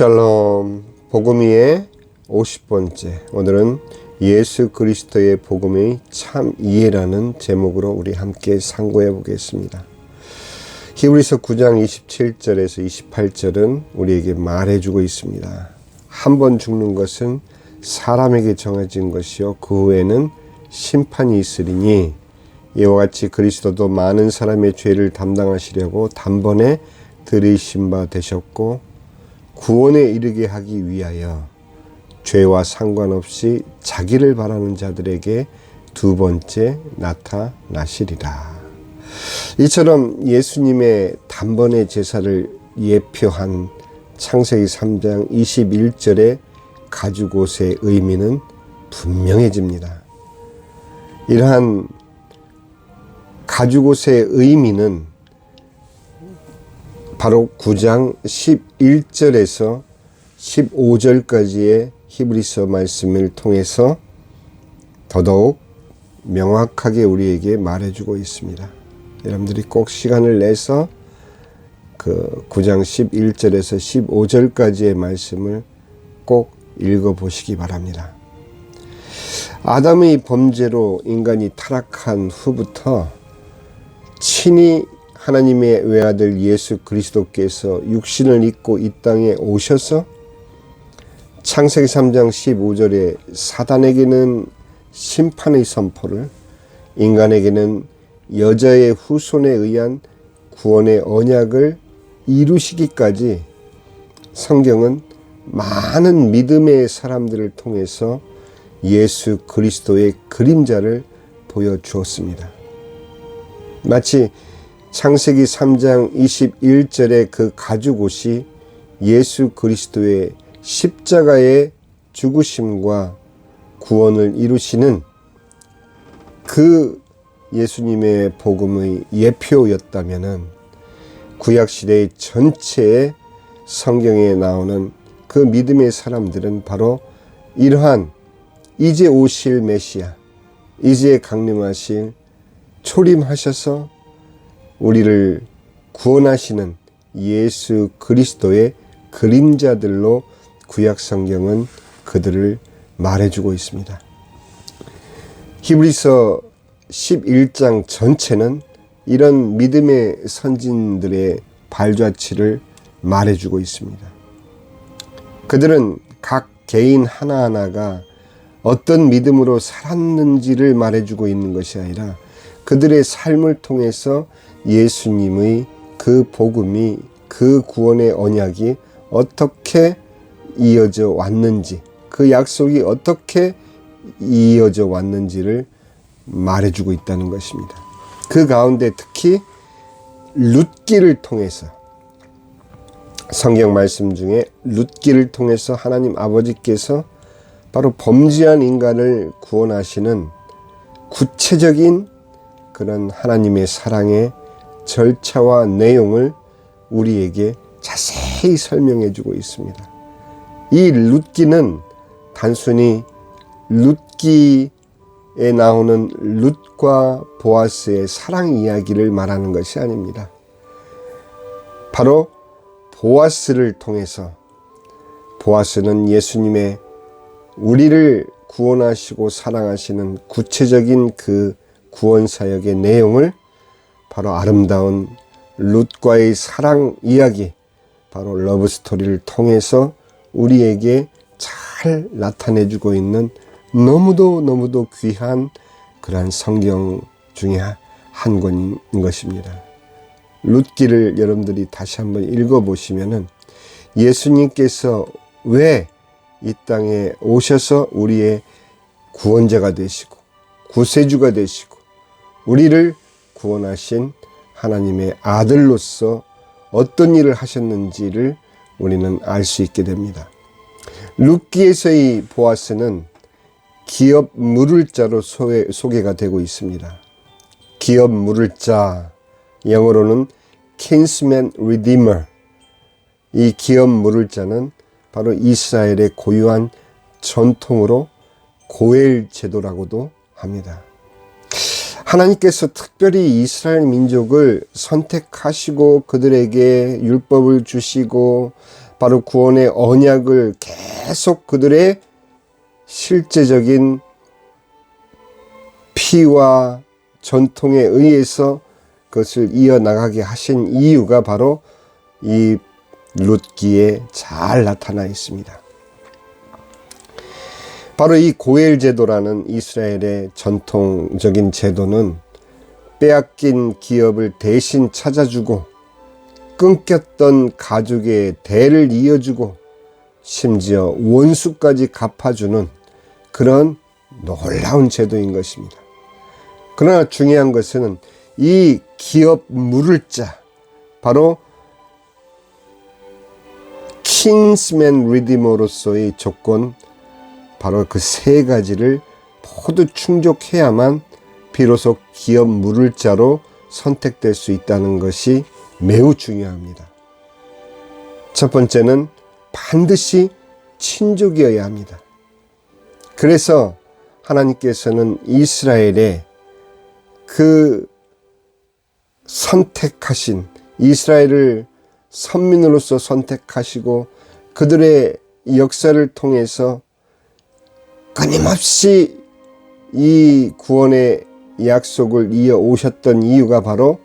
샬롬. 복음위의 50번째, 오늘은 예수 그리스도의 복음의 참 이해라는 제목으로 우리 함께 상고해 보겠습니다. 히브리서 9장 27절에서 28절은 우리에게 말해주고 있습니다. 한 번 죽는 것은 사람에게 정해진 것이요 그 후에는 심판이 있으리니 이와 같이 그리스도도 많은 사람의 죄를 담당하시려고 단번에 들이신 바 되셨고 구원에 이르게 하기 위하여 죄와 상관없이 자기를 바라는 자들에게 두 번째 나타나시리라. 이처럼 예수님의 단번에 제사를 예표한 창세기 3장 21절의 가죽옷의 의미는 분명해집니다. 이러한 가죽옷의 의미는 바로 9장 11절에서 15절까지의 히브리서 말씀을 통해서 더더욱 명확하게 우리에게 말해주고 있습니다. 여러분들이 꼭 시간을 내서 그 9장 11절에서 15절까지의 말씀을 꼭 읽어보시기 바랍니다. 아담의 범죄로 인간이 타락한 후부터 친히 하나님의 외아들 예수 그리스도께서 육신을 입고 이 땅에 오셔서 창세기 3장 15절에 사단에게는 심판의 선포를, 인간에게는 여자의 후손에 의한 구원의 언약을 이루시기까지 성경은 많은 믿음의 사람들을 통해서 예수 그리스도의 그림자를 보여주었습니다. 마치 창세기 3장 21절의 그 가죽옷이 예수 그리스도의 십자가의 죽으심과 구원을 이루시는 그 예수님의 복음의 예표였다면은 구약시대의 전체의 성경에 나오는 그 믿음의 사람들은 바로 이러한 이제 오실 메시아, 이제 강림하실, 초림하셔서 우리를 구원하시는 예수 그리스도의 그림자들로 구약 성경은 그들을 말해주고 있습니다. 히브리서 11장 전체는 이런 믿음의 선진들의 발자취를 말해주고 있습니다. 그들은 각 개인 하나하나가 어떤 믿음으로 살았는지를 말해주고 있는 것이 아니라 그들의 삶을 통해서 예수님의 그 복음이, 그 구원의 언약이 어떻게 이어져 왔는지, 그 약속이 어떻게 이어져 왔는지를 말해주고 있다는 것입니다. 그 가운데 특히 룻기를 통해서, 성경 말씀 중에 룻기를 통해서 하나님 아버지께서 바로 범죄한 인간을 구원하시는 구체적인 그런 하나님의 사랑의 절차와 내용을 우리에게 자세히 설명해 주고 있습니다. 이 룻기는 단순히 룻기에 나오는 룻과 보아스의 사랑 이야기를 말하는 것이 아닙니다. 바로 보아스를 통해서, 보아스는 예수님의 우리를 구원하시고 사랑하시는 구체적인 그 구원 사역의 내용을 바로 아름다운 룻과의 사랑 이야기, 바로 러브 스토리를 통해서 우리에게 잘 나타내주고 있는 너무도 귀한 그러한 성경 중에 한 권인 것입니다. 룻기를 여러분들이 다시 한번 읽어보시면은 예수님께서 왜 이 땅에 오셔서 우리의 구원자가 되시고 구세주가 되시고 우리를 구원하신 하나님의 아들로서 어떤 일을 하셨는지를 우리는 알 수 있게 됩니다. 룻기에서의 보아스는 기업 물을 자로 소개가 되고 있습니다. 기업 물을 자, 영어로는 kinsman redeemer. 이 기업 물을 자는 바로 이스라엘의 고유한 전통으로 고엘 제도라고도 합니다. 하나님께서 특별히 이스라엘 민족을 선택하시고 그들에게 율법을 주시고 바로 구원의 언약을 계속 그들의 실제적인 피와 전통에 의해서 그것을 이어나가게 하신 이유가 바로 이 룻기에 잘 나타나 있습니다. 바로 이 고엘 제도라는 이스라엘의 전통적인 제도는 빼앗긴 기업을 대신 찾아주고 끊겼던 가족의 대를 이어주고 심지어 원수까지 갚아주는 그런 놀라운 제도인 것입니다. 그러나 중요한 것은 이 기업 물을 자, 바로 킹스맨 리디머로서의 조건, 바로 그 세 가지를 모두 충족해야만 비로소 기업 물을 자로 선택될 수 있다는 것이 매우 중요합니다. 첫 번째는 반드시 친족이어야 합니다. 그래서 하나님께서는 이스라엘의 그 선택하신, 이스라엘을 선민으로서 선택하시고 그들의 역사를 통해서 끊임없이 이 구원의 약속을 이어 오셨던 이유가 바로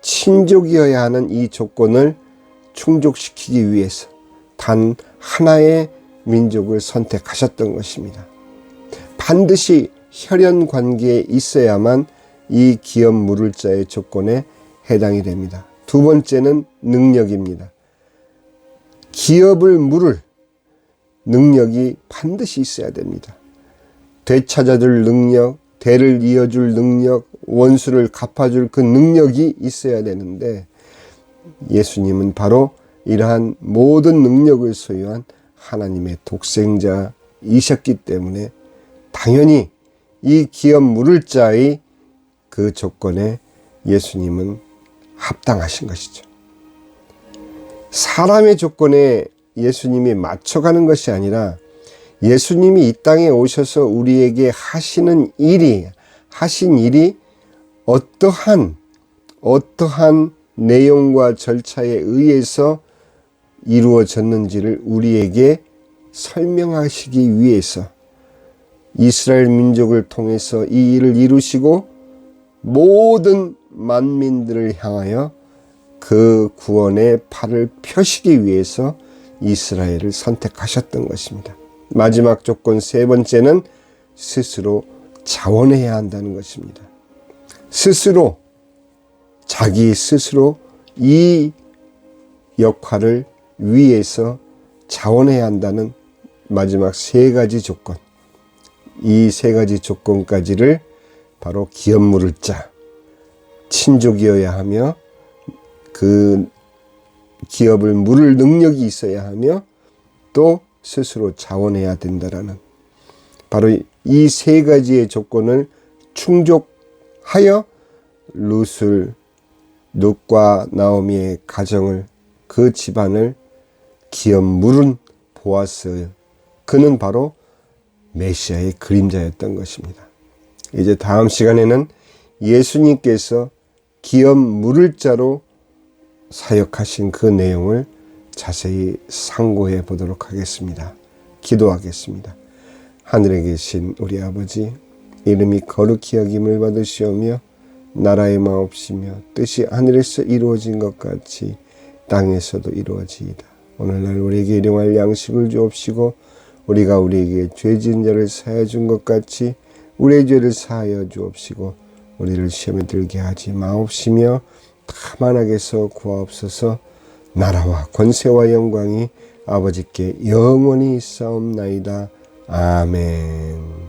친족이어야 하는 이 조건을 충족시키기 위해서 단 하나의 민족을 선택하셨던 것입니다. 반드시 혈연 관계에 있어야만 이 기업 물을 자의 조건에 해당이 됩니다. 두 번째는 능력입니다. 기업을 물을 능력이 반드시 있어야 됩니다. 되찾아줄 능력, 대를 이어줄 능력, 원수를 갚아줄 그 능력이 있어야 되는데 예수님은 바로 이러한 모든 능력을 소유한 하나님의 독생자이셨기 때문에 당연히 이 기업 물을 자의 그 조건에 예수님은 합당하신 것이죠. 사람의 조건에 예수님이 맞춰가는 것이 아니라 예수님이 이 땅에 오셔서 우리에게 하신 일이 어떠한 내용과 절차에 의해서 이루어졌는지를 우리에게 설명하시기 위해서 이스라엘 민족을 통해서 이 일을 이루시고 모든 만민들을 향하여 그 구원의 팔을 펴시기 위해서 이스라엘을 선택하셨던 것입니다. 마지막 조건 세 번째는 스스로 자원해야 한다는 것입니다. 자기 스스로 이 역할을 위해서 자원해야 한다는 마지막 세 가지 조건, 이 세 가지 조건까지를 바로 기업 물을 자, 친족이어야 하며 그 기업을 물을 능력이 있어야 하며 또 스스로 자원해야 된다라는 바로 이 세 가지의 조건을 충족하여 룻과 나오미의 가정을, 그 집안을 기업 물은 보아스, 그는 바로 메시아의 그림자였던 것입니다. 이제 다음 시간에는 예수님께서 기업 물을 자로 사역하신 그 내용을 자세히 상고해 보도록 하겠습니다. 기도하겠습니다. 하늘에 계신 우리 아버지, 이름이 거룩히 여김을 받으시오며 나라의 마옵시며 뜻이 하늘에서 이루어진 것 같이 땅에서도 이루어지이다. 오늘날 우리에게 일용할 양식을 주옵시고 우리가 우리에게 죄 지은 자를 사하여 준 것 같이 우리의 죄를 사하여 주옵시고 우리를 시험에 들게 하지 마옵시며 다만 악에서 구하옵소서. 나라와 권세와 영광이 아버지께 영원히 있사옵나이다. 아멘.